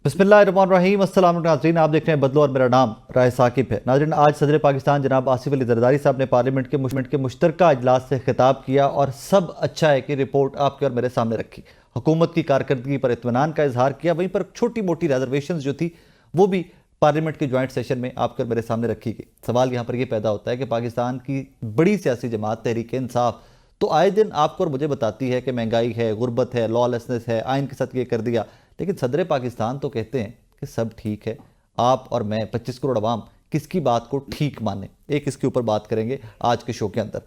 बिस्मिल्लाहिर्रहमानिर्रहीम। अस्सलाम वालेकुम नाज़रीन, आप देख रहे हैं बदलो और मेरा नाम राय साकिब है। नाज़रीन, आज सदर पाकिस्तान जनाब आसिफ अली ज़रदारी साहब ने पार्लियामेंट के मुश्तरका इजलास से खिताब किया और सब अच्छा है कि रिपोर्ट आपके और मेरे सामने रखी। हुकूमत की कारकर्दगी पर इत्मीनान का इजहार किया, वहीं पर छोटी मोटी रिजर्वेशन जो थी वो भी पार्लियामेंट के ज्वाइंट सेशन में आपके और मेरे सामने रखी गई। सवाल यहाँ पर यह पैदा होता है कि पाकिस्तान की बड़ी सियासी जमात तहरीक इंसाफ तो आए दिन आपको और मुझे बताती है कि महंगाई है, गुर्बत है, लॉलेसनेस है, आइन के साथ ये कर दिया, लेकिन सदर पाकिस्तान तो कहते हैं कि सब ठीक है। आप और मैं 25 करोड़ अवाम किसकी बात को ठीक माने, एक इसके ऊपर बात करेंगे आज के शो के अंदर।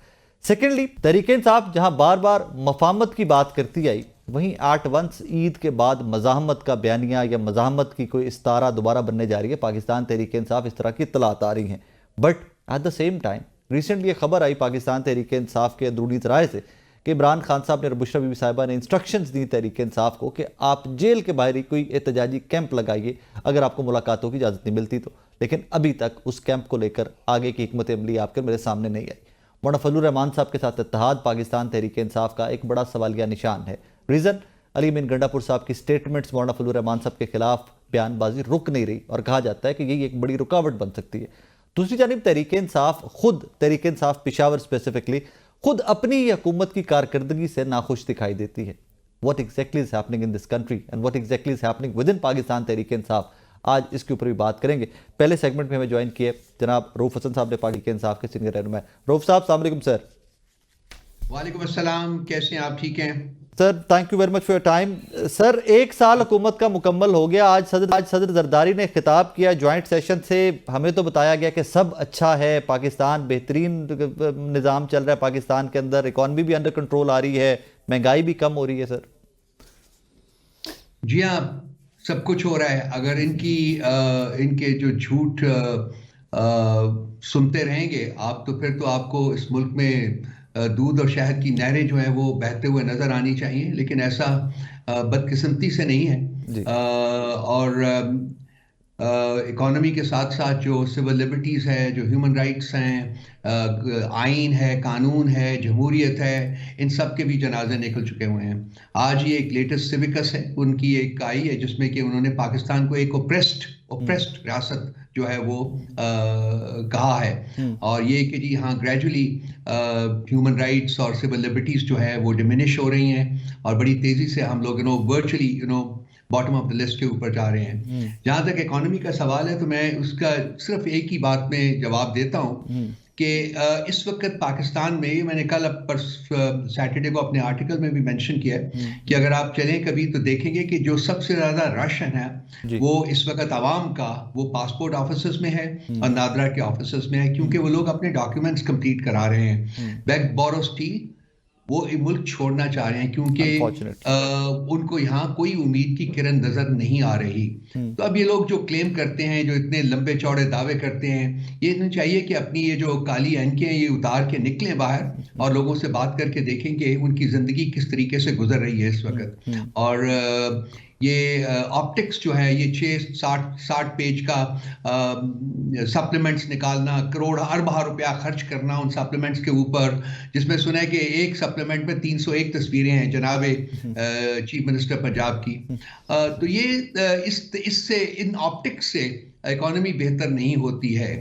सेकेंडली, तहरीक इंसाफ जहां बार बार मफाहमत की बात करती आई, वहीं 8 वंस ईद के बाद मजाहमत का बयानिया या मजाहमत की कोई इस्तारा दोबारा बनने जा रही है। पाकिस्तान तहरीक इंसाफ इस तरह की इत्तलात आ रही हैं, but at the same time recently ये खबर आई पाकिस्तान तहरीक इंसाफ के अंदरूनी ज़राए से कि इमरान खान साहब ने और बुशरा बीबी साहिबा ने इंस्ट्रक्शंस दी तहरीक इंसाफ को कि आप जेल के बाहर ही कोई एहतजाजी कैंप लगाइए अगर आपको मुलाकातों की इजाज़त नहीं मिलती तो। लेकिन अभी तक उस कैंप को लेकर आगे की हिकमत अमली आपके मेरे सामने नहीं आई। मौलाना फजलुर रहमान साहब के साथ इत्तेहाद पाकिस्तान तहरीक इंसाफ का एक बड़ा सवालिया निशान है। रीज़न, अली अमीन गंडापुर साहब की स्टेटमेंट्स मौलाना फजलुर रहमान साहब के खिलाफ बयानबाजी रुक नहीं रही और कहा जाता है कि यही एक बड़ी रुकावट बन सकती है। दूसरी जानिब तहरीक इंसाफ पेशावर स्पेसिफिकली खुद अपनी ही हुकूमत की कारकर्दगी से नाखुश दिखाई देती है। What exactly is happening in this country and what exactly is happening within Pakistan Tehreek Insaf, आज इसके ऊपर भी बात करेंगे। पहले सेगमेंट में हमें ज्वाइन किए जनाब रऊफ हसन साहब ने, पार्टी के इंसाफ के सीनियर रहनुमा। रऊफ साहब अस्सलाम वालेकुम सर। वालेकुम अस्सलाम, कैसे हैं आप? ठीक हैं sir, thank you very much for your time. Sir, 1 साल हुकूमत का मुकम्मल हो गया। आज सदर जरदारी ने खिताब किया ज्वाइंट सेशन से। हमें तो बताया गया कि सब अच्छा है, पाकिस्तान बेहतरीन निज़ाम चल रहा है, पाकिस्तान के अंदर इकॉनमी भी अंडर कंट्रोल आ रही है, महंगाई भी कम हो रही है। सर जी हाँ, सब कुछ हो रहा है। अगर इनके जो झूठ सुनते रहेंगे आप तो फिर तो आपको इस मुल्क में दूध और शहद की नहरें जो हैं वो बहते हुए नजर आनी चाहिए, लेकिन ऐसा बदकिस्मती से नहीं है। जी। और इकोनॉमी के साथ साथ जो सिविल लिबर्टीज़ है, जो ह्यूमन राइट्स हैं, आइन है, कानून है, जमहूरियत है, इन सब के भी जनाजे निकल चुके हुए हैं। आज ये एक लेटेस्ट सिविकस है उनकी एक आई है जिसमें कि उन्होंने पाकिस्तान को एक ओप्रेस्ड रियासत जो है वो कहा है। और ये कि जी हाँ, ग्रेजुअली ह्यूमन राइट्स और सिविल लिबर्टीज़ जो है वो डिमिनिश हो रही हैं और बड़ी तेज़ी से हम लोग virtually bottom of the list के ऊपर जा रहे हैं। जहां तक इकोनॉमी का सवाल है तो मैं उसका सिर्फ एक ही बात में जवाब देता हूं कि इस वक्त पाकिस्तान में, मैंने कल सैटरडे को अपने आर्टिकल में भी मेंशन किया है कि अगर आप चलें कभी तो देखेंगे कि जो सबसे ज्यादा रश है वो इस वक्त आवाम का वो पासपोर्ट ऑफिस में है और नादरा के ऑफिस में है, क्योंकि वो लोग अपने डॉक्यूमेंट्स कंप्लीट करा रहे हैं। बेग बोरो स्टील वो मुल्क छोड़ना चाह रहे हैं क्योंकि उनको यहाँ कोई उम्मीद की किरण नजर नहीं आ रही। तो अब ये लोग जो क्लेम करते हैं, जो इतने लंबे चौड़े दावे करते हैं, ये इन्हें चाहिए कि अपनी ये जो काली ऐनकें ये उतार के निकलें बाहर और लोगों से बात करके देखेंगे उनकी जिंदगी किस तरीके से गुजर रही है इस वक्त। और ये ऑप्टिक्स जो है, ये 60 पेज का सप्लीमेंट्स निकालना, करोड़ अरब रुपया खर्च करना उन सप्लीमेंट्स के ऊपर, जिसमें सुना है कि एक सप्लीमेंट में 301 तस्वीरें हैं जनाब चीफ मिनिस्टर पंजाब की। तो ये इससे इन ऑप्टिक्स से इकोनॉमी बेहतर नहीं होती है।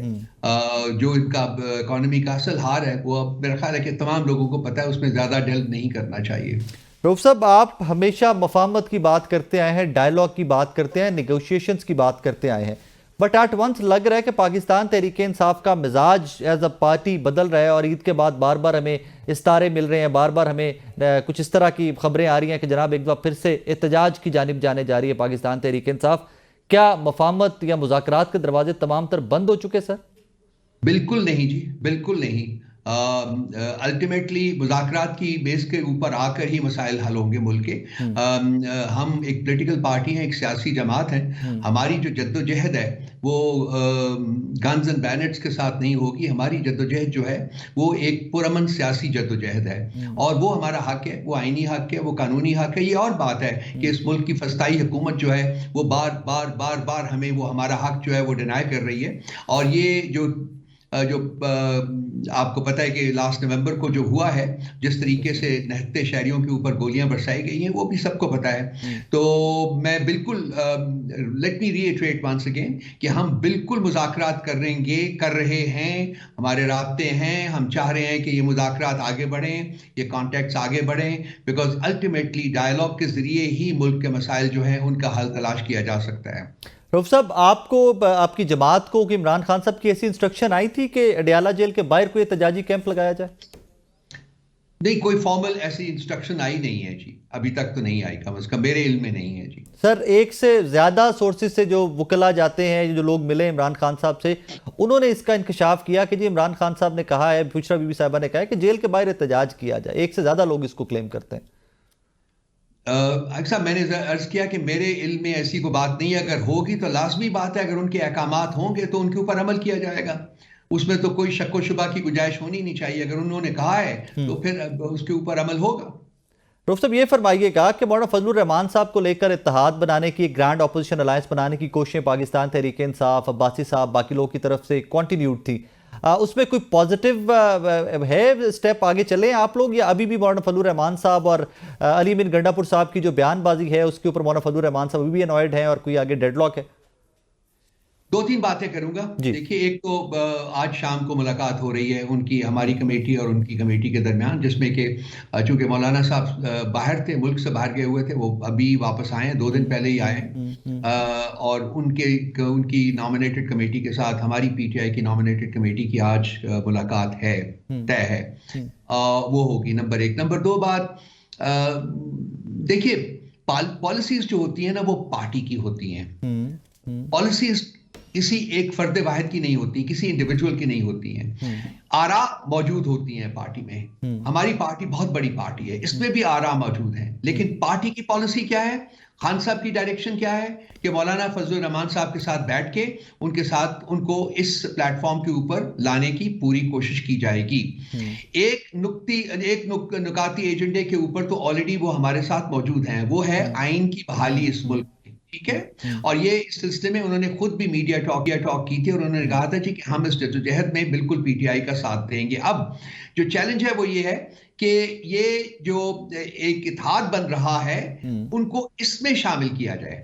जो इनका इकोनॉमी का असल हार है वो मेरा ख्याल है कि तमाम लोगों को पता है, उसमें ज्यादा डेल्व नहीं करना चाहिए। रऊफ साहब, आप हमेशा मफाहमत की बात करते आए हैं, डायलॉग की बात करते हैं, निगोशिएशंस की बात करते आए हैं, बट एट वंस लग रहा है कि पाकिस्तान तहरीक इंसाफ का मिजाज एज अ पार्टी बदल रहा है और ईद के बाद बार बार हमें इस्तारे मिल रहे हैं, बार बार हमें कुछ इस तरह की खबरें आ रही हैं कि जनाब एक बार फिर से एहतजाज की जानिब जाने जा रही है पाकिस्तान तहरीक इंसाफ। क्या मफाहमत या मुज़ाकरात के दरवाजे तमाम तर बंद हो चुके सर? बिल्कुल नहीं जी, बिल्कुल नहीं। अल्टीमेटली मुज़ाकरात की बेस के ऊपर आकर ही मसाइल हल होंगे मुल्क के। हम एक पॉलिटिकल पार्टी हैं, एक सियासी जमात है। हमारी जो जद्दोजहद है वो गन्स एंड बैनर्स के साथ नहीं होगी। हमारी जद्दोजहद जो है वो एक पुरअमन सियासी जद्दोजहद है और वो हमारा हक है, वो आईनी हक है, वो कानूनी हक है। ये और बात है कि इस मुल्क की फस्ताई हुकूमत जो है वो बार बार हमें वो हमारा हक जो है वो डिनाई कर रही है। और ये जो जो आपको पता है कि लास्ट नवंबर को जो हुआ है, जिस तरीके से निहत्थे शहरियों के ऊपर गोलियां बरसाई गई हैं, वो भी सबको पता है। तो मैं बिल्कुल, let me reiterate once again कि हम बिल्कुल मुज़ाकरात कर रहे हैं, हमारे राब्ते हैं, हम चाह रहे हैं कि ये मुज़ाकरात आगे बढ़ें, ये कॉन्टैक्ट्स आगे बढ़ें, बिकॉज अल्टीमेटली डायलॉग के जरिए ही मुल्क के मसाइल जो हैं उनका हल तलाश किया जा सकता है। रऊफ साहब, आपको आपकी जमात को कि इमरान खान साहब की ऐसी इंस्ट्रक्शन आई थी कि अडयाला जेल के बाहर कोई एहतजाजी कैंप लगाया जाए? नहीं, कोई फॉर्मल ऐसी इंस्ट्रक्शन आई नहीं है जी, अभी तक तो नहीं आई, कम से कम मेरे इल्म में नहीं है जी। सर, एक से ज्यादा सोर्सेज से जो वकला जाते हैं, जो लोग मिले इमरान खान साहब से, उन्होंने इसका इंकशाफ किया कि जी इमरान खान साहब ने कहा है, बुशरा बीबी साहिबा ने कहा है कि जेल के बाहर एहतजाज किया जाए। एक से ज्यादा लोग इसको क्लेम करते हैं। अक्सर मैंने अर्ज किया कि मेरे इल्म में ऐसी कोई बात नहीं है, अगर होगी तो लाजमी बात है, अगर उनके अहकामात होंगे तो उनके ऊपर अमल किया जाएगा, उसमें तो कोई शक व शुबा की गुंजाइश होनी नहीं चाहिए। अगर उन्होंने कहा है तो फिर उसके ऊपर अमल होगा। रऊफ साहब, ये फरमाइएगा कि मौलाना फजलुर रहमान साहब को लेकर इत्तेहाद बनाने की, ग्रैंड अपोजिशन अलायंस बनाने की कोशिशें पाकिस्तान तहरीक इंसाफ, अब्बासी साहब, बाकी लोगों की तरफ से कॉन्टिन्यूड थी, उसमें कोई पॉजिटिव है स्टेप आगे चले आप लोग, या अभी भी मौलाना फजलुर रहमान साहब और अली बिन गंडापुर साहब की जो बयानबाजी है उसके ऊपर मौलाना फजलुर रहमान साहब अभी भी अनॉयड हैं और कोई आगे डेडलॉक है? दो तीन बातें करूंगा। देखिए, एक तो आज शाम को मुलाकात हो रही है उनकी, हमारी कमेटी और उनकी कमेटी के दरमियान, जिसमें कि चूंकि मौलाना साहब बाहर थे, मुल्क से बाहर गए हुए थे, वो अभी वापस आए हैं, 2 दिन पहले ही आए हैं, और उनकी नॉमिनेटेड कमेटी के साथ हमारी पीटीआई की नॉमिनेटेड कमेटी की आज मुलाकात है, तय है। वो होगी नंबर 1। नंबर 2 बात, देखिए पॉलिसीज जो होती है ना, वो पार्टी की होती हैं। पॉलिसीज किसी एक फर्द वाहिद की नहीं होती, किसी इंडिविजुअल की नहीं होती हैं। आरा मौजूद होती हैं पार्टी में। हमारी पार्टी बहुत बड़ी पार्टी है, इसमें भी आरा मौजूद हैं, लेकिन पार्टी की पॉलिसी क्या है, खान साहब की डायरेक्शन क्या है कि मौलाना फजलुर रहमान साहब के साथ बैठ के उनको इस प्लेटफॉर्म के ऊपर लाने की पूरी कोशिश की जाएगी। एक नुकाती एजेंडे के ऊपर तो ऑलरेडी वो हमारे साथ मौजूद हैं, वो है आइन की बहाली इस मुल्क, ठीक है। और ये इस सिलसिले में उन्होंने खुद भी मीडिया टॉक की थी, और उन्होंने कहा था जी कि हम इस जद्दोजहद में बिल्कुल पीटीआई का साथ देंगे। अब जो चैलेंज है वो ये है कि ये जो एक इत्तेहाद बन रहा है, उनको इसमें शामिल किया जाए।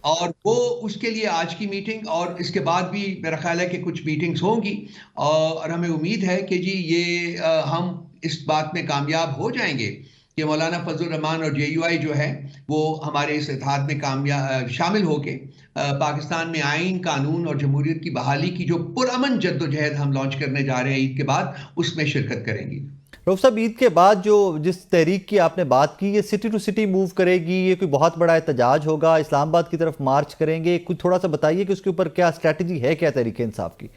और वो उसके लिए आज की मीटिंग और इसके बाद भी मेरा ख्याल है कि कुछ मीटिंग्स होंगी, और हमें उम्मीद है कि जी ये हम इस बात में कामयाब हो जाएंगे कि मौलाना फजलुर रहमान और जेयूआई जो है वो हमारे इस इत्तेहाद में शामिल होके पाकिस्तान में आइन, कानून और जमहूरियत की बहाली की जो पुरअमन जद्दोजहद हम लॉन्च करने जा रहे हैं ईद के बाद, उसमें शिरकत करेंगी। रऊफ साहब, ईद के बाद जिस तहरीक की आपने बात की, ये सिटी टू सिटी मूव करेगी, ये कोई बहुत बड़ा एहतजाज होगा, इस्लामाबाद की तरफ मार्च करेंगे, कुछ थोड़ा सा बताइए कि उसके ऊपर क्या स्ट्रैटेजी है, क्या तहरीक इंसाफ की?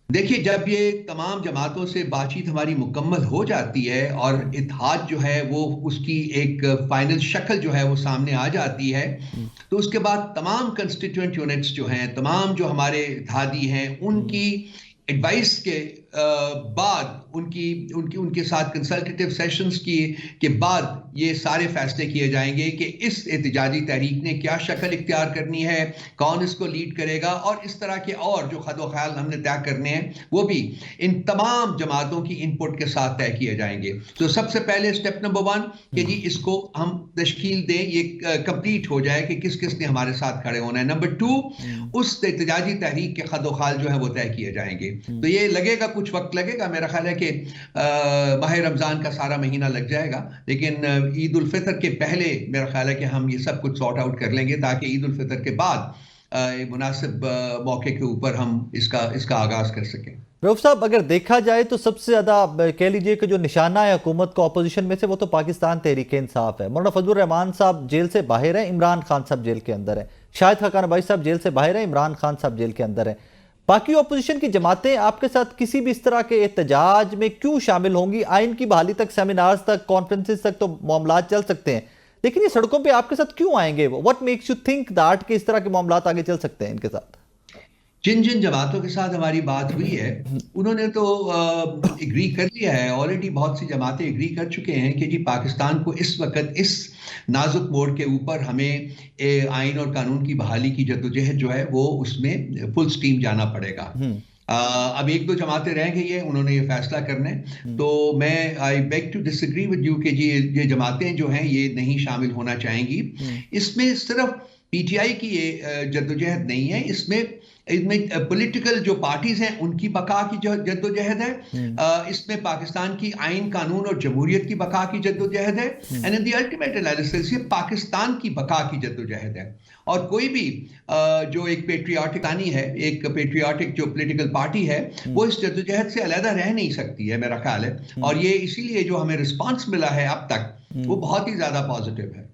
देखिए, जब ये तमाम जमातों से बातचीत हमारी मुकम्मल हो जाती है और इत्तेहाद जो है वो उसकी एक फाइनल शक्ल जो है वो सामने आ जाती है, तो उसके बाद तमाम कंस्टिट्यूएंट यूनिट्स जो हैं, तमाम जो हमारे इत्तेहादी हैं, उनकी एडवाइस के बाद, उनके साथ कंसल्टेटिव सेशंस के बाद ये सारे फैसले किए जाएंगे कि इस एहतजाजी तहरीक ने क्या शक्ल इख्तियार करनी है, कौन इसको लीड करेगा, और इस तरह के और जो खदो ख्याल हमने तय करने हैं वो भी इन तमाम जमातों की इनपुट के साथ तय किए जाएंगे। तो सबसे पहले स्टेप नंबर 1 कि जी इसको हम तश्कील दें, ये कंप्लीट हो जाए कि किस किस ने हमारे साथ खड़े होना है। नंबर 2, उस एहतजाजी तहरीक के खदो ख्याल जो है वो तय किए जाएंगे। तो ये लगेगा, कुछ वक्त लगेगा, मेरा ख्याल है कि माह रमजान का सारा महीना लग जाएगा, लेकिन ईद उल फितर के पहले मेरा ख्याल है कि हम ये सब कुछ सॉर्ट आउट कर लेंगे, ताकि ईद उल फितर के बाद मुनासिब मौके के ऊपर हम इसका आगाज कर सकें। रऊफ साहब, अगर देखा जाए तो सबसे ज्यादा कह लीजिए कि जो निशाना है हुकूमत का अपोजिशन में से, वो तो पाकिस्तान तहरीक इंसाफ है। मौलाना फजलुर रहमान साहब जेल से बाहर है, इमरान खान साहब जेल के अंदर है, शाहिद खाकान अब्बासी साहब जेल से बाहर है, इमरान खान साहब जेल के अंदर है। बाकी अपोजिशन की जमातें आपके साथ किसी भी इस तरह के एहतजाज में क्यों शामिल होंगी? आइन की बहाली तक, सेमिनार्स तक, कॉन्फ्रेंसेस तक तो मामला चल सकते हैं, लेकिन ये सड़कों पे आपके साथ क्यों आएंगे? What makes you think that कि इस तरह के मामला आगे चल सकते हैं इनके साथ? जिन जिन जमातों के साथ हमारी बात हुई है उन्होंने तो एग्री कर लिया है ऑलरेडी। बहुत सी जमातें एग्री कर चुके हैं कि जी पाकिस्तान को इस वक्त इस नाजुक मोड़ के ऊपर हमें आइन और कानून की बहाली की जद्दोजहद जो है वो उसमें फुल स्टीम जाना पड़ेगा। अब एक दो जमातें रह गई है, उन्होंने ये फैसला करना है। तो मैं I beg to disagree with you कि जी ये जमातें जो हैं ये नहीं शामिल होना चाहेंगी। इसमें सिर्फ पीटीआई की ये जद्दोजहद नहीं है, इसमें पॉलिटिकल जो पार्टीज हैं उनकी बका की जद्दोजहद है, इसमें पाकिस्तान की आइन कानून और जमहूरियत की बका की जद्दोजहद है, and in the ultimate analysis ये पाकिस्तान की बका की जद्दोजहद है। और कोई भी जो एक पेट्रियाटिकानी है, एक पेट्रियाटिक जो पॉलिटिकल पार्टी है, वो इस जद्दोजहद से अलहदा रह नहीं सकती है, मेरा ख्याल है। और ये इसीलिए जो हमें रिस्पांस मिला है अब तक वो बहुत ही ज्यादा पॉजिटिव है।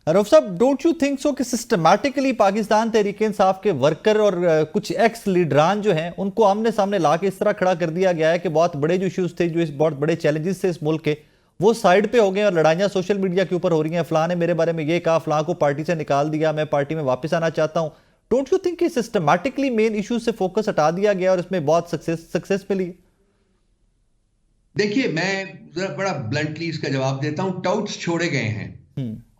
रऊफ साहब, डोंट यू थिंक सो कि सिस्टमैटिकली पाकिस्तान तहरीक इंसाफ के वर्कर और कुछ एक्स लीडरान जो हैं उनको आमने सामने ला के इस तरह खड़ा कर दिया गया है कि बहुत बड़े जो इश्यूज थे, जो इस बहुत बड़े चैलेंजेस थे इस मुल्क के, वो साइड पे हो गए और लड़ाइयां सोशल मीडिया के ऊपर हो रही हैं। फलां ने मेरे बारे में ये कहा, फलां को पार्टी से निकाल दिया, मैं पार्टी में वापस आना चाहता हूं। डोंट यू थिंक कि सिस्टमैटिकली मेन इश्यूज से फोकस हटा दिया गया और इसमें बहुत सक्सेस मिली? देखिए, मैं जरा बड़ा ब्लंटली इसका जवाब देता हूं। टाउट्स छोड़े गए हैं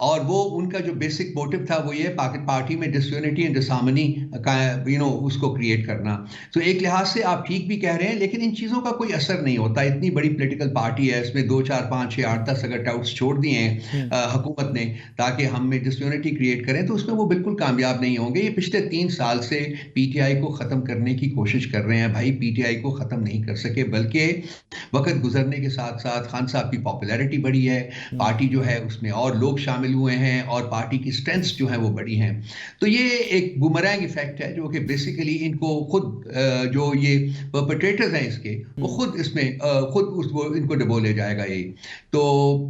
और वो उनका जो बेसिक मोटिव था वो ये पार्टी में डिसयूनिटी एंड डिसहार्मनी का उसको क्रिएट करना। तो एक लिहाज से आप ठीक भी कह रहे हैं, लेकिन इन चीज़ों का कोई असर नहीं होता। इतनी बड़ी पॉलिटिकल पार्टी है, इसमें 2, 4, 5, 6, 8, 10 अगर टाउट्स छोड़ दिए हैं हुकूमत ने ताकि हम में डिसयूनिटी क्रिएट करें, तो उसमें वो बिल्कुल कामयाब नहीं होंगे। ये पिछले 3 साल से पीटीआई को ख़त्म करने की कोशिश कर रहे हैं। भाई, पीटीआई को ख़त्म नहीं कर सके, बल्कि वक्त गुजरने के साथ साथ खान साहब की पॉपुलैरिटी बढ़ी है, पार्टी जो है उसमें और लोग शामिल हुए हैं और पार्टी की स्ट्रेंथ्स जो हैं वो बड़ी हैं। तो ये एक बुमरैंग इफेक्ट है जो कि बेसिकली इनको खुद जो ये परपेट्रेटर्स हैं इसके, वो खुद इसमें खुद इनको डुबो ले जाएगा ये। तो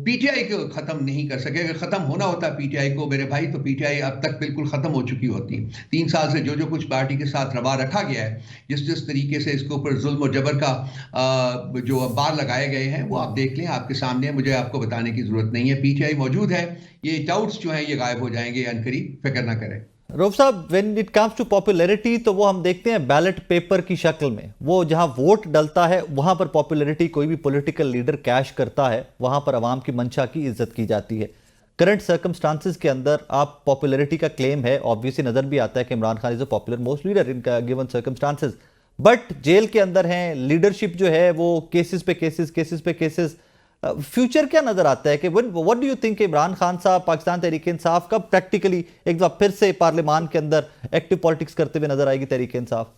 पीटीआई को खत्म नहीं कर सके। अगर खत्म होना होता पीटीआई को मेरे भाई, तो पीटीआई अब तक बिल्कुल खत्म हो चुकी होती। 3 साल से जो कुछ पार्टी के साथ रवा रखा गया है, जिस तरीके से इसके ऊपर जुल्म और जबर का जो बार लगाए गए हैं, वो आप देख लें, आपके सामने, मुझे आपको बताने की जरूरत नहीं है। पीटीआई मौजूद है, ये डाउट्स जो हैं ये गायब हो जाएंगे अनकरीब, फिक्र ना करें। रऊफ साहब, when it comes to popularity तो वो हम देखते हैं बैलेट पेपर की शक्ल में, वो जहां वोट डलता है वहां पर पॉपुलैरिटी कोई भी पॉलिटिकल लीडर कैश करता है, वहां पर अवाम की मंशा की इज्जत की जाती है। करंट सर्कमस्टांसिस के अंदर आप पॉपुलैरिटी का क्लेम है, ऑब्वियसली नजर भी आता है कि Imran Khan is a popular most leader in given circumstances, but jail के अंदर हैं, लीडरशिप जो है वो केसेस पे केसेस। फ्यूचर क्या नजर आता है कि what do you think Imran Khan साहब पाकिस्तान तहरीक इंसाफ कब प्रैक्टिकली एक बार फिर से पार्लियामान के अंदर एक्टिव पॉलिटिक्स करते हुए नजर आएगी तहरीक इंसाफ?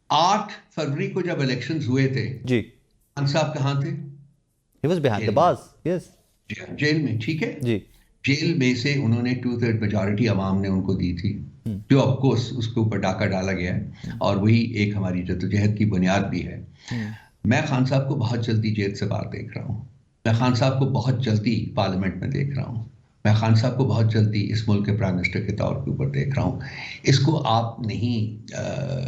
8 फरवरी को जब इलेक्शंस हुए थे जी, खान साहब कहां थे? He was behind the bars, yes, jail में, ठीक है जी। जेल में से उन्होंने 2/3 मेजॉरिटी अवाम ने उनको दी थी, जो ऑफकोर्स उसके ऊपर डाका डाला गया है और वही एक हमारी जद्दोजहद की बुनियाद भी है। मैं खान साहब को बहुत जल्दी जेल से बाहर देख रहा हूँ। मैं खान साहब को बहुत जल्दी पार्लियामेंट में देख रहा हूँ। मैं खान साहब को बहुत जल्दी इस मुल्क के प्राइम मिनिस्टर के तौर के ऊपर देख रहा हूँ। इसको आप नहीं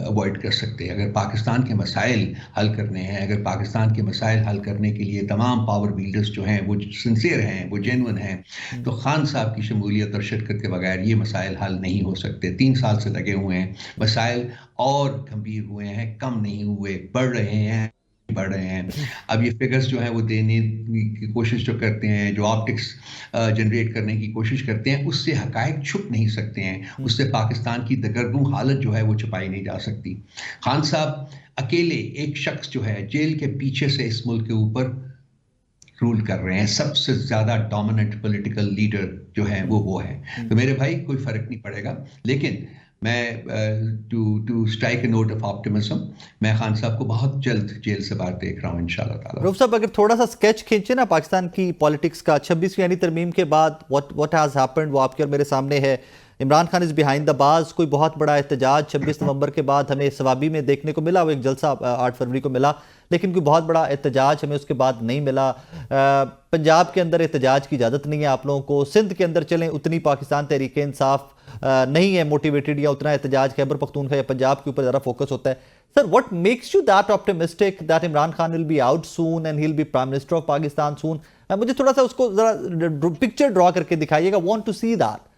अवॉइड कर सकते। अगर पाकिस्तान के मसाइल हल करने हैं, अगर पाकिस्तान के मसाइल हल करने के लिए तमाम पावर बिल्डर्स जो हैं वो सिंसियर हैं, वो जेन्युइन हैं, तो खान साहब की शमूलियत और शिरकत के बगैर ये मसाइल हल नहीं हो सकते। 3 साल से लगे हुए हैं, मसाइल और गंभीर हुए हैं, कम नहीं हुए, बढ़ रहे हैं। अब ये फिगर्स जो है वो देने की कोशिश जो करते हैं, जो ऑप्टिक्स जनरेट करने की कोशिश करते हैं, उससे हकायक छुप नहीं सकते हैं, उससे पाकिस्तान की दगरगू हालत जो है वो छुपाई नहीं जा सकती। खान साहब अकेले एक शख्स जो है जेल के पीछे से इस मुल्क के ऊपर रूल कर रहे हैं। सबसे ज्यादा डोमिनेंट पॉलिटिकल लीडर जो है वो है। तो मेरे भाई कोई फर्क नहीं पड़ेगा, लेकिन मैं to strike a note of optimism, मैं खान साहब को बहुत जल्द जेल से बाहर देख रहा हूं इंशाल्लाह ताला। रऊफ साहब, अगर थोड़ा सा स्केच खींचे ना पाकिस्तान की पॉलिटिक्स का 26वीं यानी तरमीम के बाद, व्हाट हैज हैपेंड वो आपके और मेरे सामने है। Imran Khan is behind the bars. कोई बहुत बड़ा एहतजाज 26 नवंबर के बाद हमें सवाबी में देखने को मिला, वो एक जलसा 8 फरवरी को मिला, लेकिन कोई बहुत बड़ा एहतजाज हमें उसके बाद नहीं मिला। पंजाब के अंदर एहतजाज की इजाज़त नहीं है आप लोगों को। सिंध के अंदर चलें, उतनी पाकिस्तान तहरीक इंसाफ नहीं है मोटिवेटेड, या उतना एहतजाज खैबर पख्तूनख्वा या पंजाब के ऊपर ज़्यादा फोकस होता है। Sir, what makes you that optimistic that Imran Khan will be out soon and he will be prime minister of Pakistan soon? मुझे थोड़ा सा उसको जरा पिक्चर ड्रॉ करके दिखाइएगा। Want to see that.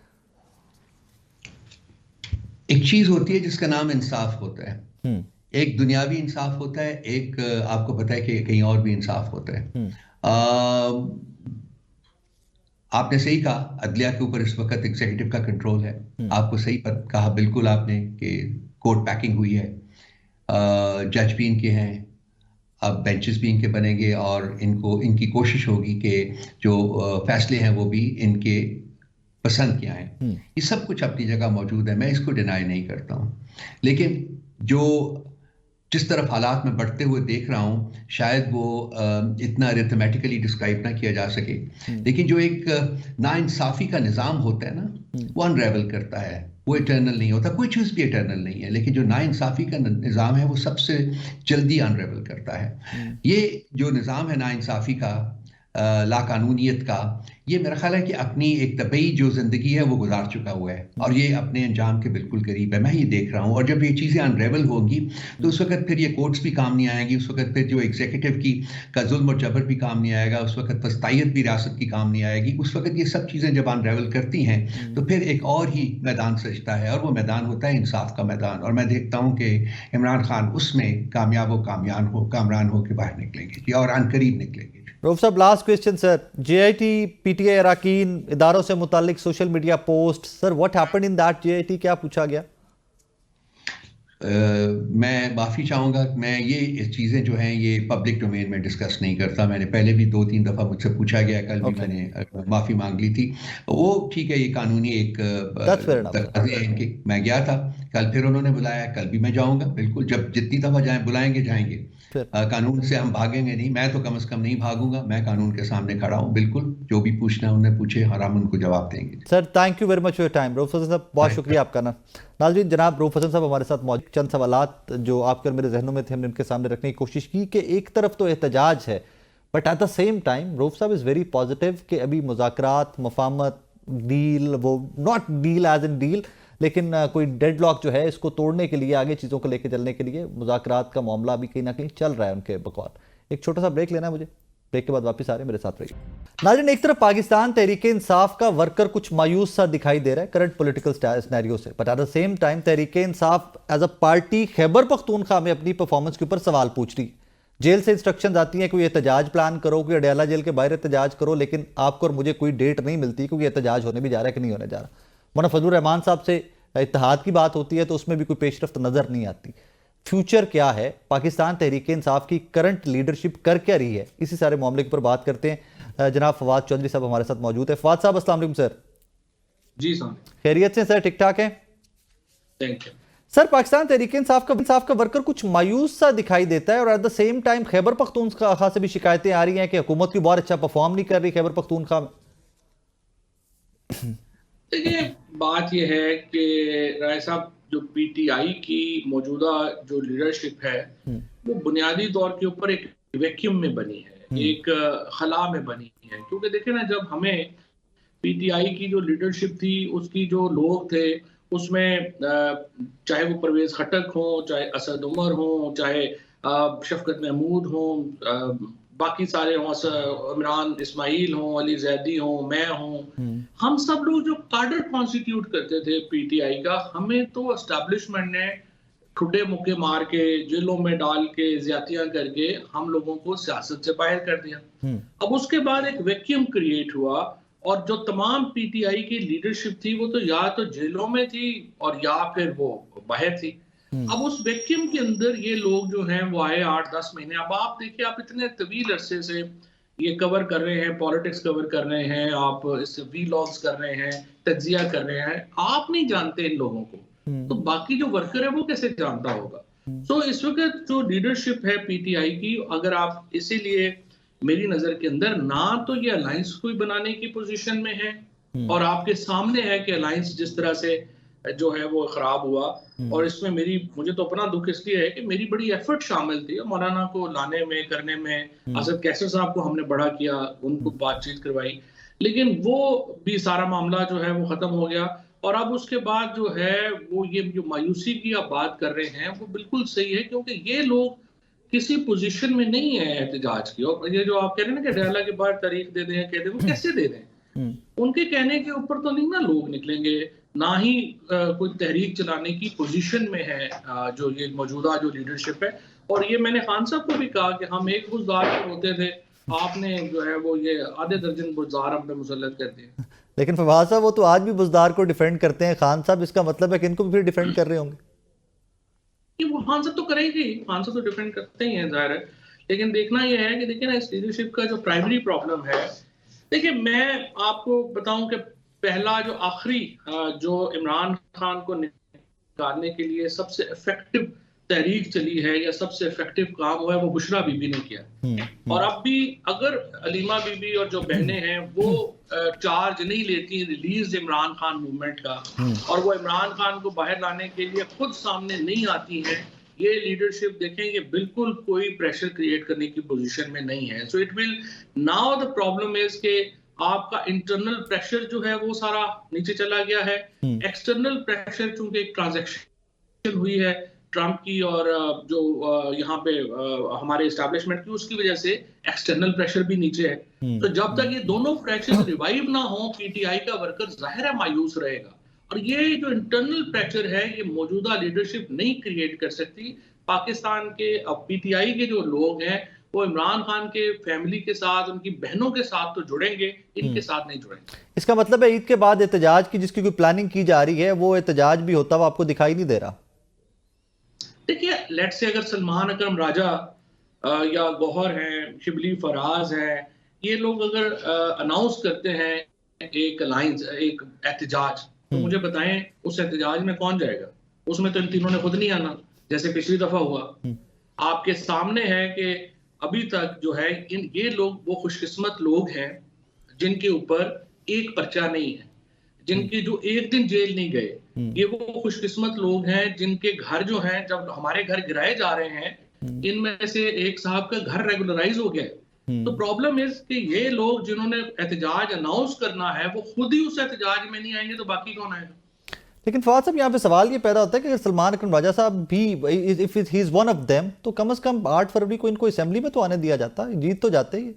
एक चीज होती है जिसका नाम इंसाफ होता है। एक दुनियावी इंसाफ होता है, एक आपको पता है कि कहीं और भी इंसाफ होता है। आपने सही कहा, अदलिया के ऊपर इस वक्त एग्जीक्यूटिव का कंट्रोल है। आपको सही कहा बिल्कुल आपने कि कोर्ट पैकिंग हुई है। जज भी इनके हैं, अब बेंचेस भी इनके बनेंगे और इनकी कोशिश होगी कि जो फैसले हैं वो भी इनके पसंद के आए। ये सब कुछ अपनी जगह मौजूद है, मैं इसको डिनाई नहीं करता हूँ, लेकिन जो जिस तरफ हालात में बढ़ते हुए देख रहा हूँ शायद वो इतना अरिथमेटिकली डिस्क्राइब ना किया जा सके, लेकिन जो एक नाइंसाफी का निज़ाम होता है ना, वो अनरेवल करता है, वो इटर्नल नहीं होता, कोई चीज़ भी इटर्नल नहीं है, लेकिन जो नाइंसाफी का निज़ाम है वो सबसे जल्दी अनरेवल करता है। ये जो निज़ाम है नाइंसाफी का, लाकानूनियत का, ये मेरा ख्याल है कि अपनी एक तबई जो ज़िंदगी है वो गुजार चुका हुआ है और ये अपने अंजाम के बिल्कुल करीब है, मैं ये देख रहा हूँ। और जब ये चीज़ें अनरेवल होंगी तो उस वक्त फिर ये कोर्ट्स भी काम नहीं आएंगी, उस वक्त फिर जो एग्जीक्यूटिव की का जुल्म और जबर भी काम नहीं आएगा, उस वक्त फस्तायत भी रियासत की काम नहीं आएगी। उस वक्त ये सब चीज़ें जब अनरेवल करती हैं तो फिर एक और ही मैदान सजता है और वो मैदान होता है इंसाफ का मैदान। और मैं देखता हूँ कि इमरान खान उसमें कामरान हो के बाहर निकलेंगे और अनकरीब निकलेंगे। रऊफ साहब, last question sir, JIT PTI अराकीन इदारों से मुतालिक social media post, sir what happened in that JIT, क्या पूछा गया? मैं माफ़ी चाहूँगा, मैं ये चीज़ें जो हैं ये पब्लिक डोमेन में डिस्कस नहीं करता। मैंने पहले भी 2-3 दफ़ा मुझसे पूछा गया, कल भी मैंने माफ़ी मांग ली थी। वो ठीक है, ये कानूनी एक तकाज़े हैं इनके। मैं गया था, कल फिर उन्होंने बुलाया, कल भी मैं जाऊँगा बिल्कुल, जब जितनी दफ़ा बुलाएंगे जाएंगे। कानून से हम भागेंगे नहीं, मैं तो कम से कम नहीं भागूंगा, मैं कानून के सामने खड़ा हूँ बिल्कुल, जो भी पूछना है उन्हें पूछे और हम उनको जवाब देंगे। Sir thank you very much for your time. Rauf Hasan साहब, बहुत शुक्रिया आपका ना। नाज़रीन, जनाब रऊफ हसन साहब हमारे साथ मौजूद। चंद सवालात जो आपके और मेरे जहनों में थे हमने उनके सामने रखने की कोशिश की कि एक तरफ तो एहतजाज है but at the same time Rauf साहब इज़ वेरी पॉजिटिव कि अभी मुज़ाकरात, मफाहमत, डील, वो not deal as in deal, लेकिन कोई डेडलॉक जो है इसको तोड़ने के लिए, आगे चीज़ों को लेकर चलने के लिए मुज़ाकरात का मामला भी कहीं ना कहीं चल रहा है उनके बकौल। एक छोटा सा ब्रेक लेना है मुझे, ब्रेक के बाद वापस आ रहे हैं, मेरे साथ रहिए। नाज़रीन, एक तरफ पाकिस्तान तहरीक-ए-इंसाफ का वर्कर कुछ मायूस सा दिखाई दे रहा है करंट पॉलिटिकल सिनेरियो से, but at the same time Tehreek-e-Insaf as a party Khyber Pakhtunkhwa में अपनी परफॉर्मेंस के ऊपर सवाल पूछ रही है। जेल से इंस्ट्रक्शन आती हैं, कोई एहतजाज प्लान करो, कोई अडयाला जेल के बाहर एहतजाज करो, लेकिन आपको और मुझे कोई डेट नहीं मिलती क्योंकि एहतजाज होने भी जा रहा है कि नहीं होने जा रहा। मौलाना फजलुर रहमान साहब से इत्तेहाद की बात होती है तो उसमें भी कोई पेशरफ्त नज़र नहीं आती। फ्यूचर क्या है, पाकिस्तान तहरीक-ए-इंसाफ की करंट लीडरशिप कर क्या रही है, इसी सारे मामले के ऊपर बात करते हैं। जनाब फवाद चौधरी साहब हमारे साथ मौजूद है। फवाद साहब अस्सलाम वालेकुम सर। जी सर, खैरियत से सर, ठीक ठाक है? Thank you sir, Pakistan Tehreek-e-Insaf का वर्कर कुछ मायूस सा दिखाई देता है और eight the same time Khyber Pakhtunkhwa से भी शिकायतें आ रही हैं कि हुकूमत की बहुत अच्छा परफॉर्म नहीं कर रही खैबर पख्तूनख्वा में। देखिए, बात यह है कि राय साहब, जो PTI की मौजूदा जो लीडरशिप है वो बुनियादी तौर के ऊपर एक वैक्यूम में बनी है, एक खला में बनी है। क्योंकि देखिए ना, जब हमें PTI की जो लीडरशिप थी, उसकी जो लोग थे, उसमें चाहे वो परवेज खटक हो, चाहे असद उमर हो, चाहे शफकत महमूद हो, बाकी सारे हों, इमरान इस्माइल हों, अली जैदी हों, मैं हूं, हम सब लोग जो कार्डर कॉन्स्टिट्यूट करते थे PTI का, हमें तो एस्टैब्लिशमेंट ने ठुड्डे मुक्के मार के, जेलों में डाल के, ज्यादतियां करके हम लोगों को सियासत से बाहर कर दिया। अब उसके बाद एक वैक्यूम क्रिएट हुआ और जो तमाम PTI की लीडरशिप थी वो तो या तो जेलों में थी और या फिर वो बाहर थी। अब उस वैक्यूम के अंदर ये लोग जो हैं वो आए 8-10 महीने। अब आप देखिए, आप इतने तवील अरसे से ये कवर कर रहे हैं, पॉलिटिक्स कवर कर रहे हैं, आप इससे वीलॉग्स कर रहे हैं, तज्जिया कर रहे हैं, आप नहीं जानते इन लोगों को, तो बाकी जो वर्कर है वो कैसे जानता होगा? तो इस वक्त जो लीडरशिप है PTI की, अगर आप इसीलिए मेरी नजर के अंदर ना तो ये अलायंस कोई बनाने की पोजीशन में है, और आपके सामने है कि अलायंस जिस तरह से जो है वो खराब हुआ। और इसमें मुझे तो अपना दुख इसलिए है कि मेरी बड़ी एफर्ट शामिल थी मौलाना को लाने में, करने में, असद कैसर साहब को हमने बड़ा किया, उनको बातचीत करवाई, लेकिन वो भी सारा मामला जो है वो खत्म हो गया। और अब उसके बाद जो है वो ये जो मायूसी की आप बात कर रहे हैं वो बिल्कुल सही है, क्योंकि ये लोग किसी पोजीशन में नहीं है एहतजाज की। और ये जो आप कह रहे हैं ना कि अडयाला के बाद तारीख दे दें, कह दें, वो कैसे दे दें? उनके कहने के ऊपर तो नहीं ना लोग निकलेंगे, ना ही कोई तहरीक चलाने की पोजीशन में है जो ये मौजूदा जो लीडरशिप है। और ये मैंने खान साहब को भी कहा कि हम एक बुज़दार होते थे, आपने जो है वो ये आधे दर्जन बुज़दार हमने मुसल्लत कर दिए। लेकिन फवाद साहब, वो तो आज भी बुज़दार को डिफेंड करते हैं खान साहब, इसका मतलब है कि इनको भी फिर डिफेंड कर रहे होंगे। कि वो खान साहब तो करेंगे ही, खान साहब तो डिफेंड करते ही हैं, जाहिर है। लेकिन देखना यह है कि देखिए ना, इस लीडरशिप का जो प्राइमरी प्रॉब्लम है, देखिए मैं आपको बताऊं कि पहला जो आखिरी जो इमरान खान को निकालने के लिए सबसे इफेक्टिव तहरीक चली है या सबसे इफेक्टिव काम हुआ है, वो बुशरा बीबी ने किया। और अब भी अगर अलीमा बीबी और जो बहनें हैं वो चार्ज नहीं लेती रिलीज इमरान खान मूवमेंट का, और वो इमरान खान को बाहर लाने के लिए खुद सामने नहीं आती हैं, ये लीडरशिप देखेंगे बिल्कुल कोई प्रेशर क्रिएट करने की पोजीशन में नहीं है। So it will now the problem is के आपका इंटरनल प्रेशर जो है वो सारा नीचे चला गया है। एक्सटर्नल प्रेशर चूंकि एक ट्रांजैक्शन हुई है ट्रंप की और जो यहाँ पे हमारे एस्टैब्लिशमेंट की, उसकी वजह से एक्सटर्नल प्रेशर भी नीचे है। तो जब तक ये दोनों प्रेशर रिवाइव ना हो, पीटीआई का वर्कर जाहिर है मायूस रहेगा। और ये जो इंटरनल प्रेशर है ये मौजूदा लीडरशिप नहीं क्रिएट कर सकती। पाकिस्तान के पीटीआई के जो लोग हैं वो इमरान खान के फैमिली के साथ, उनकी बहनों के साथ तो जुड़ेंगे, इनके साथ नहीं जुड़ेंगे। इसका मतलब है ईद के बाद एहतजाज की जिसकी कोई प्लानिंग की जा रही है वो एहतजाज भी होता हुआ आपको दिखाई नहीं दे रहा? देखिए, लेट से अगर सलमान अकरम राजा या गौहर हैं, शिबली फराज हैं, ये लोग अगर अनाउंस करते हैं एक अलायंस, एक एहतजाज, तो मुझे बताएं उस एहतजाज में कौन जाएगा? उसमें तो इन तीनों ने खुद नहीं आना, जैसे पिछली दफा हुआ। आपके सामने है कि अभी तक जो है ये लोग वो खुशकिस्मत लोग हैं जिनके ऊपर एक पर्चा नहीं है, जिनकी जो एक दिन जेल नहीं गए। ये वो खुशकिस्मत लोग हैं जिनके घर जो हैं, जब हमारे घर गिराए जा रहे हैं, इनमें से एक साहब का घर रेगुलराइज हो गया है। तो प्रॉब्लम इज कि ये लोग जिन्होंने एहतजाज अनाउंस करना है वो खुद ही उस एहतजाज में नहीं आएंगे, तो बाकी कौन आएगा? लेकिन फवाद साहब, यहाँ पे सवाल ये पैदा होता है कि अगर सलमान अकरम राजा साहब भी, if he is one of them, तो कम से कम 8 फरवरी को इनको असेंबली में तो आने दिया जाता, जीत तो जाते ही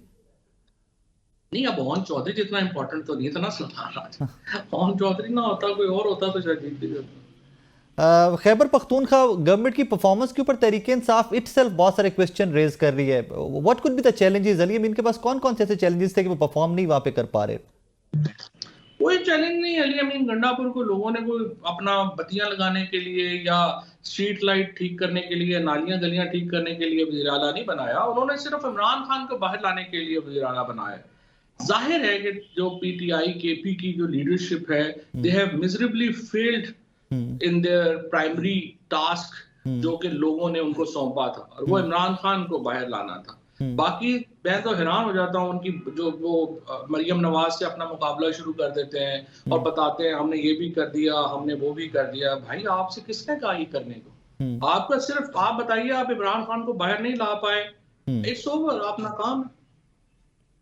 नहीं। अब मोहन चौधरी जितना इंपॉर्टेंट तो नहीं था ना सलमान राजा। मोहन चौधरी ना होता, कोई और होता तो शायद जीत भी जाता। खैबर पख्तूनख्वा गवर्नमेंट की परफॉर्मेंस के ऊपर तहरीक इंसाफ इटसेल्फ बहुत सारे क्वेश्चन रेज कर रही है। What could be the challenges? Ali, इनके पास कौन कौन से ऐसे चैलेंजेस थे कि वो परफॉर्म नहीं वहां पे कर पा रहे? कोई चैलेंज नहीं अली अमीन। गंडापुर को लोगों ने कोई अपना बत्तियां लगाने के लिए या स्ट्रीट लाइट ठीक करने के लिए, नालियां गलियां ठीक करने के लिए वज़ीर आला नहीं बनाया। उन्होंने सिर्फ इमरान खान को बाहर लाने के लिए वज़ीर आला बनाया। जाहिर है कि जो पीटीआई केपी की जो लीडरशिप है, they have miserably failed in their primary task जो कि लोगों ने उनको सौंपा था, और वो इमरान खान को बाहर लाना था। बाकी मैं तो हैरान हो जाता हूँ उनकी जो वो मरियम नवाज से अपना मुकाबला शुरू कर देते हैं और बताते हैं हमने ये भी कर दिया, हमने वो भी कर दिया। भाई आपसे किसने कहा ये करने को? आपका सिर्फ आप बताइए, आप इमरान खान को बाहर नहीं ला पाए, इट्स ओवर, आप नाकाम।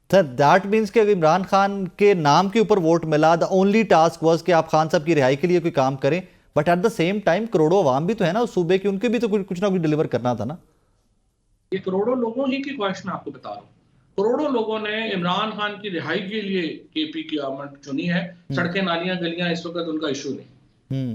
सर, दैट मीन्स कि इमरान खान के नाम के ऊपर वोट मिला, द ओनली टास्क वाज कि आप खान साहब की रिहाई के लिए कोई काम करें, but at the same time करोड़ों अवाम भी तो है ना उस सूबे की, उनके भी तो कुछ ना कुछ डिलीवर करना था ना। ये करोड़ों लोगों ही की ख्वाहिश मैं आपको बता रहा हूँ। करोड़ों लोगों ने इमरान खान की रिहाई के लिए केपी की गवर्नमेंट चुनी है। सड़कें, नालियां, गलियां इस वक्त उनका इशू नहीं।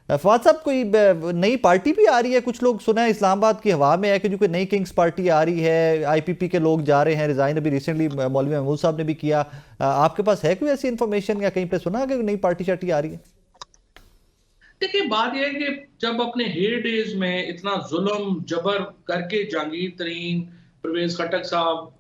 फवाद साहब, कोई नई पार्टी भी आ रही है? कुछ लोग सुना है इस्लामाबाद की हवा में है कि जो कोई नई किंग्स पार्टी आ रही है, आईपीपी के लोग जा रहे हैं रिजाइन, अभी रिसेंटली मौलवी महमूद साहब ने भी किया। आपके पास है कोई ऐसी इन्फॉर्मेशन या कहीं पे सुना कि नई पार्टी शार्टी आ रही है? देखिए, बात यह है कि जब अपने हेयर डेज में इतना जुल्म जबर करके जहांगीर तरीन, परवेज खटक साहब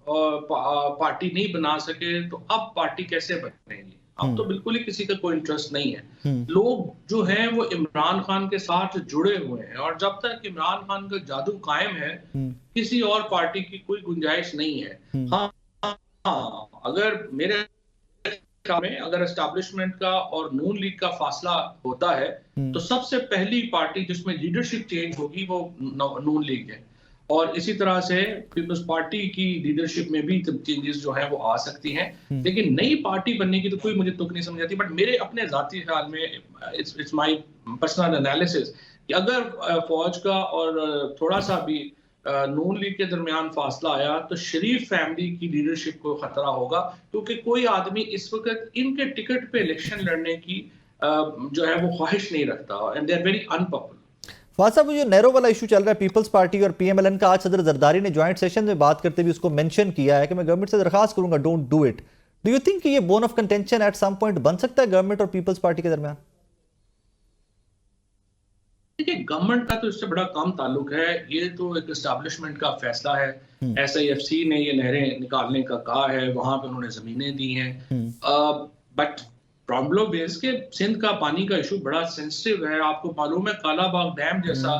पार्टी नहीं बना सके, तो अब पार्टी कैसे बनेगी? अब तो बिल्कुल ही किसी का कोई इंटरेस्ट नहीं है। लोग जो हैं वो इमरान खान के साथ जुड़े हुए हैं, और जब तक इमरान खान का जादू कायम है किसी और पार्टी की कोई गुंजाइश नहीं है। हाँ, अगर मेरे में अगर एस्टैब्लिशमेंट का और नून लीग का फासला होता है तो सबसे पहली पार्टी जिसमें लीडरशिप चेंज होगी वो नून लीग है, और इसी तरह से पीपल्स पार्टी की लीडरशिप में भी चेंजेस जो है वो आ सकती हैं। लेकिन नई पार्टी बनने की तो कोई मुझे तुक नहीं समझ आती। बट मेरे अपने जाती ख्याल में, इट्स माय पर्सनल एनालिसिस, कि अगर फौज का और थोड़ा सा भी नून लीग के दरमियान फासला आया तो शरीफ फैमिली की लीडरशिप को खतरा होगा, क्योंकि कोई आदमी इस वक्त इनके टिकट पे इलेक्शन लड़ने की जो है वो ख्वाहिश नहीं रखता, and they are very unpopular. Fawad साहब, जो नैरो वाला इशू चल रहा है पीपल्स पार्टी और पीएमएलएन का, आज सदर जरदारी ने ज्वाइंट सेशन में बात करते हुए उसको मेंशन किया है कि मैं गवर्नमेंट से दरखास्त करूंगा, don't do it. Do you think कि ये bone of contention at some point बन सकता है गवर्नमेंट और पीपल्स पार्टी के दरमियान? देखिए, गवर्नमेंट का तो इससे बड़ा कम ताल्लुक है, ये तो एक एस्टैब्लिशमेंट का फैसला है। SIFC ने ये नहरें निकालने का कहा है, वहां पे उन्होंने जमीनें दी हैं। बट प्रॉब्लम इज के सिंध का पानी का इशू बड़ा सेंसिटिव है। आपको मालूम है कालाबाग डैम जैसा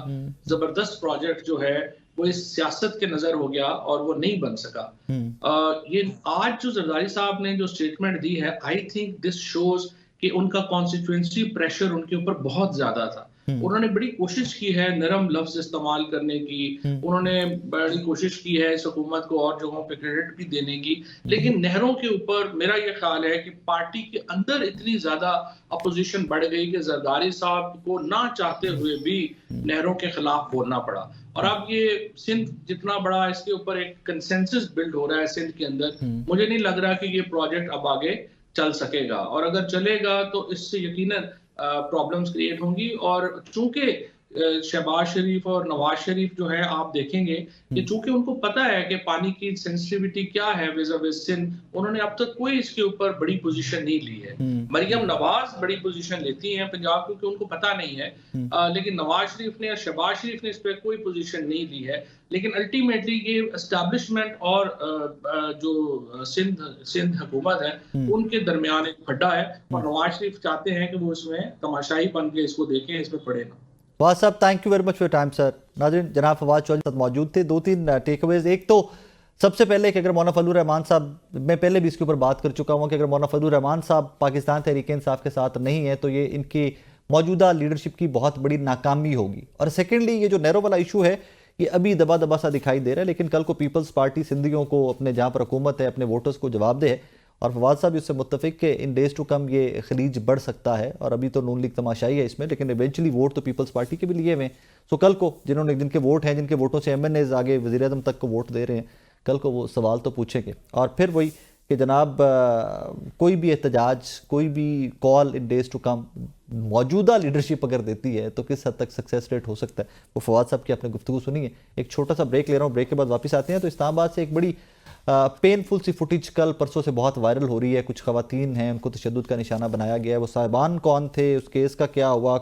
जबरदस्त प्रोजेक्ट जो है वो इस सियासत के नजर हो गया और वो नहीं बन सका। ये आज जो जरदारी साहब ने जो स्टेटमेंट दी है, आई थिंक दिस शोज कि उनका कॉन्स्टिट्यूएंसी प्रेशर उनके ऊपर बहुत ज्यादा था। उन्होंने बड़ी कोशिश की है नरम लफ्ज इस्तेमाल करने की, उन्होंने बड़ी कोशिश की है इस हुकूमत को और जगहों पे क्रेडिट भी देने की, लेकिन नहरों के ऊपर मेरा ये ख्याल है कि पार्टी के अंदर इतनी ज्यादा अपोजिशन बढ़ गई कि जरदारी साहब को ना चाहते हुए भी नहरों के खिलाफ बोलना पड़ा। और अब ये सिंध जितना बड़ा, इसके ऊपर एक कंसेंसस बिल्ड हो रहा है सिंध के अंदर, मुझे नहीं लग रहा कि ये प्रोजेक्ट अब आगे चल सकेगा, और अगर चलेगा तो इससे यकीनन प्रॉब्लम्स क्रिएट होंगी। और चूंकि शहबाज शरीफ और नवाज शरीफ जो है, आप देखेंगे कि चूंकि उनको पता है कि पानी की सेंसिटिविटी क्या है विज़ सिंध, उन्होंने अब तक कोई इसके ऊपर बड़ी पोजीशन नहीं ली है। मरियम नवाज बड़ी पोजीशन लेती हैं पंजाब, क्योंकि उनको पता नहीं है, लेकिन नवाज शरीफ ने और शहबाज शरीफ ने इस पर कोई पोजीशन नहीं ली है। लेकिन अल्टीमेटली ये एस्टैब्लिशमेंट और जो सिंध हुकूमत है उनके दरमियान एक खड्डा है, और नवाज शरीफ चाहते हैं कि वो इसमें तमाशाई बन के इसको देखें, इसमें पड़े ना। फवाद साहब, thank you very much for time sir. नाज़रीन, जनाब फवाद चौधरी साथ मौजूद थे। 2-3 टेकअवेज। एक तो सबसे पहले कि अगर मौलाना फजलुर रहमान साहब, मैं पहले भी इसके ऊपर बात कर चुका हूँ कि अगर मौलाना फजलुर रहमान साहब पाकिस्तान तहरीक-ए-इंसाफ के साथ नहीं है तो ये इनकी मौजूदा लीडरशिप की बहुत बड़ी नाकामी होगी। और सेकेंडली, ये जो नहरों वाला इशू है ये अभी दबा दबा सा दिखाई दे रहा है, लेकिन कल को पीपल्स पार्टी सिंधियों को अपने जहाँ पर हुकूमत है अपने वोटर्स को जवाब दे है। और फवाद साहब इससे मुत्तफिक के इन डेज टू कम ये खलीज बढ़ सकता है, और अभी तो नून लीग तमाशाई है इसमें, लेकिन इवेंचुअली वोट तो पीपल्स पार्टी के भी लिए हुए। सो कल को जिनके वोट हैं, जिनके वोटों से MNAs आगे वज़ीर-ए-आज़म तक को वोट दे रहे हैं, कल को वो सवाल तो पूछेंगे। और फिर वही कि जनाब कोई भी एहतजाज, कोई भी call in days to come मौजूदा लीडरशिप अगर देती है तो किस हद तक सक्सेस रेट हो सकता है, वो फवाद साहब की आपने गुफ्तगू सुनी है। एक छोटा सा ब्रेक ले रहा हूँ, ब्रेक के बाद वापस आते हैं। तो इस्लामाबाद से एक बड़ी पेनफुल सी फुटेज कल परसों से बहुत वायरल हो रही है। कुछ खवातीन हैं, उनको तशद्दुद का निशाना बनाया गया है। वो साहिबान कौन थे, उस केस का क्या हुआ,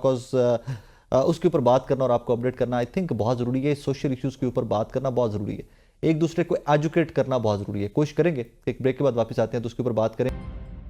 उसके ऊपर बात करना और आपको अपडेट करना आई थिंक बहुत ज़रूरी है। सोशल इश्यूज़ के ऊपर बात करना बहुत ज़रूरी है, एक दूसरे को एजुकेट करना बहुत ज़रूरी है। कोशिश करेंगे, एक ब्रेक के बाद वापस आते हैं तो उसके ऊपर बात करें।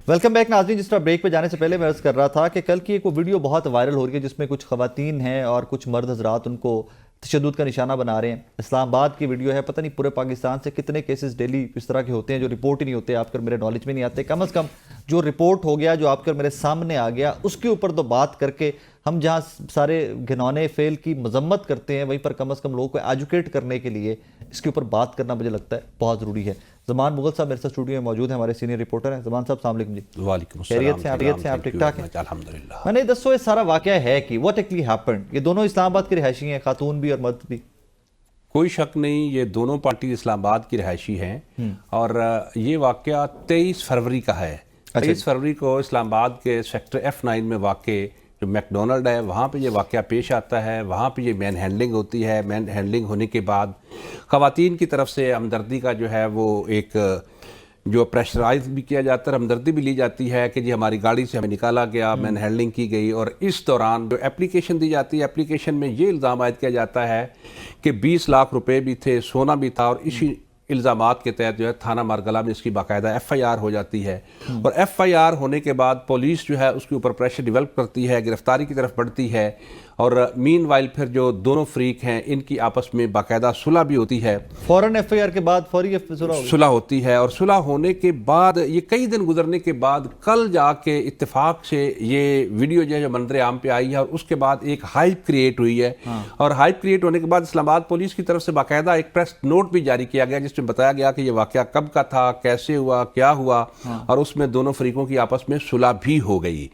वेलकम बैक नाज़रीन। जिस तरह ब्रेक पे जाने से पहले मैं अर्ज़ कर रहा था कि कल की एक वो वीडियो बहुत वायरल हो रही है जिसमें कुछ खवातीन हैं और कुछ मर्द हजरात उनको तशद्दुद का निशाना बना रहे हैं। इस्लामाबाद की वीडियो है, पता नहीं पूरे पाकिस्तान से कितने केसेस डेली इस तरह के होते हैं जो रिपोर्ट ही नहीं होते, आपकर मेरे नॉलेज में नहीं आते। कम से कम जो रिपोर्ट हो गया, जो आपकर मेरे सामने आ गया, उसके ऊपर तो बात करके हम जहाँ सारे घिनौने फेल की मजम्मत करते हैं, वहीं पर कम से कम लोगों को एजुकेट करने के लिए इसके ऊपर बात करना मुझे लगता है बहुत ज़रूरी है। ज़मान मुगल साहब मेरे साथ स्टूडियो में मौजूद हैं, हमारे सीनियर रिपोर्टर हैं। ज़मान साहब, अस्सलाम वालेकुम जी। वालेकुम खैरियत से आप ठीक ठाक हैं? अल्हम्दुलिल्लाह। मैंने दसो ये सारा वाकया है कि व्हाट एक्चुअली हैपेंड। ये दोनों इस्लामाबाद की रिहायशी हैं, खातून भी और मर्द भी। कोई शक नहीं, ये दोनों पार्टी इस्लामाबाद की रिहायशी हैं और ये वाकया 23 फरवरी का है। 23 फरवरी को इस्लामाबाद के सेक्टर F9 में वाक़े जो मैकडोनल्ड है वहाँ पे ये वाकया पेश आता है। वहाँ पे ये मैन हैंडलिंग होती है। मैन हैंडलिंग होने के बाद ख़वातीन की तरफ से हमदर्दी का जो है वो एक जो प्रेशराइज भी किया जाता है, हमदर्दी भी ली जाती है कि जी हमारी गाड़ी से हमें निकाला गया, मैन हैंडलिंग की गई। और इस दौरान जो एप्लीकेशन दी जाती है, एप्लीकेशन में ये इल्ज़ाम आयद किया जाता है कि 20 लाख रुपए भी थे, सोना भी था। और इसी इल्ज़ामात के तहत जो है थाना मारगला में इसकी बाकायदा FIR हो जाती है। और FIR होने के बाद पुलिस जो है उसके ऊपर प्रेशर डेवलप करती है, गिरफ्तारी की तरफ बढ़ती है। और मीनवाइल फिर जो दोनों फ्रीक हैं इनकी आपस में बाकायदा सुलह भी होती है। फौरन FIR के बाद फौरी सुलह होती है। और सुलह होने के बाद ये कई दिन गुजरने के बाद कल जाके इत्तेफाक से ये वीडियो जो है मंजर आम पे आई है, और उसके बाद एक हाइप क्रिएट हुई है। और हाइप क्रिएट होने के बाद इस्लामाबाद पुलिस की तरफ से बाकायदा एक प्रेस नोट भी जारी किया गया जिसमें बताया गया कि ये वाकया कब का था, कैसे हुआ, क्या हुआ। और उसमें दोनों फ्रीकों की आपस में सुलह भी हो गई।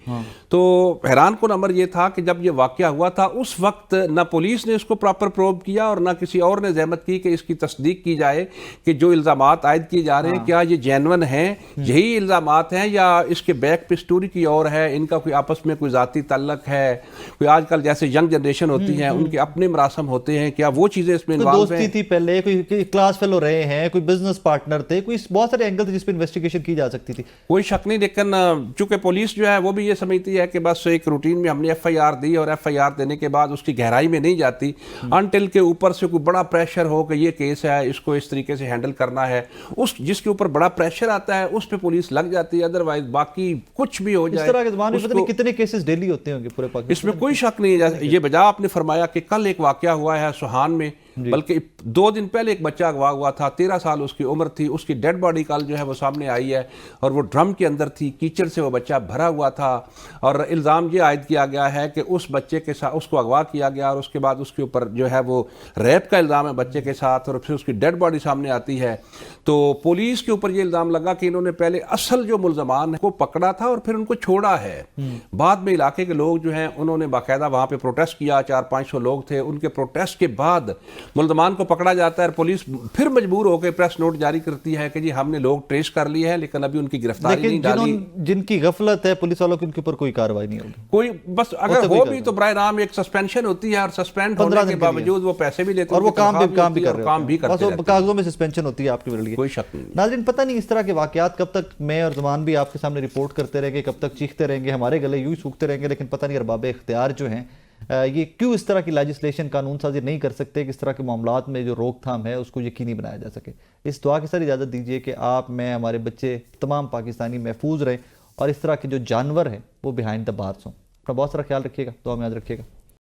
तो हैरान कुन अमर ये था कि जब ये वाकया हुआ था उस वक्त ना पुलिस ने इसको प्रॉपर प्रोब किया और ना किसी और ने जहमत की कि इसकी तस्दीक की जाए कि जो इल्ज़ामात आयद किए जा रहे हैं क्या ये जेन्युइन हैं, यही इल्ज़ामात हैं, या इसके बैक पे स्टोरी की और है, इनका कोई आपस में कोई ज़ाती ताल्लुक है, कोई आजकल जैसे यंग जनरेशन होती है उनके अपने मरासम होते हैं, क्या वो चीज़ें इसमें इन्वॉल्व हैं। दोस्ती थी पहले, कोई क्लास फेलो रहे हैं, कोई बिजनेस पार्टनर थे, कोई बहुत सारे एंगल थे जिस पर इन्वेस्टिगेशन की जा सकती थी। कोई शक नहीं, लेकिन चूंकि पुलिस जो है वो भी ये समझती है कि बस एक रूटीन में हमने एफआईआर दी और एफआईआर देने के बाद उसकी गहराई में नहीं जाती अनटिल के ऊपर से कोई बड़ा प्रेशर हो कि ये केस है, इसको इस तरीके से हैंडल करना है, उस जिसके ऊपर बड़ा प्रेशर आता है उस पर पुलिस लग जाती है। अदरवाइज बाकी कुछ भी हो जाए, इस तरह के ज़माने में पता नहीं कितने केसेस डेली होते होंगे पूरे पाकिस्तान। इसमें कोई शक नहीं है। ये बजा आपने फरमाया कि कल एक वाकया हुआ है सुहान में, बल्कि 2 दिन पहले एक बच्चा अगवा हुआ था, 13 साल उसकी उम्र थी, उसकी डेड बॉडी कल जो है वो सामने आई है और वो ड्रम के अंदर थी, कीचड़ से वो बच्चा भरा हुआ था और इल्ज़ाम ये आयद किया गया है कि उस बच्चे के साथ उसको अगवा किया गया और उसके बाद उसके ऊपर जो है वो रेप का इल्ज़ाम है बच्चे के साथ और फिर उसकी डेड बॉडी सामने आती है। तो पुलिस के ऊपर ये इल्ज़ाम लगा कि इन्होंने पहले असल जो मुल्ज़मान को पकड़ा था और फिर उनको छोड़ा है। बाद में इलाके के लोग जो हैं उन्होंने बाकायदा वहाँ पे प्रोटेस्ट किया, 400-500 लोग थे, उनके प्रोटेस्ट के बाद मुल्ज़मान को पकड़ा जाता है। पुलिस फिर मजबूर होकर प्रेस नोट जारी करती है कि जी हमने लोग ट्रेस कर लिए हैं, लेकिन अभी उनकी गिरफ्तारी नहीं डाली। जिनकी गफलत है पुलिस वालों की, उनके ऊपर कोई कार्रवाई नहीं होगी। कोई बस अगर हो भी तो बराह राम एक सस्पेंशन होती है और सस्पेंड होने के बावजूद वो पैसे भी लेते हैं और वो काम भी करते हैं, कागजों में सस्पेंशन होती है आपके लिए, कोई शक नहीं। नाज़रीन पता नहीं इस तरह के वाकयात कब तक मैं और ज़मान भी आपके सामने रिपोर्ट करते रहेंगे, कब तक चीखते रहेंगे, हमारे गले यूं ही सूखते रहेंगे, लेकिन पता नहीं अरबाब इख्तियार जो हैं ये क्यों इस तरह की लेजिस्लेशन कानून साजी नहीं कर सकते कि इस तरह के मामलात में जो रोकथाम है उसको यकीनी बनाया जा सके। इस दुआ के साथ इजाज़त दीजिए कि आप, मैं, हमारे बच्चे, तमाम पाकिस्तानी महफूज रहें और इस तरह के जो जानवर हैं वो बिहाइंड द बार्स हों। अपना बहुत सारा ख्याल रखिएगा, दुआ में याद रखिएगा।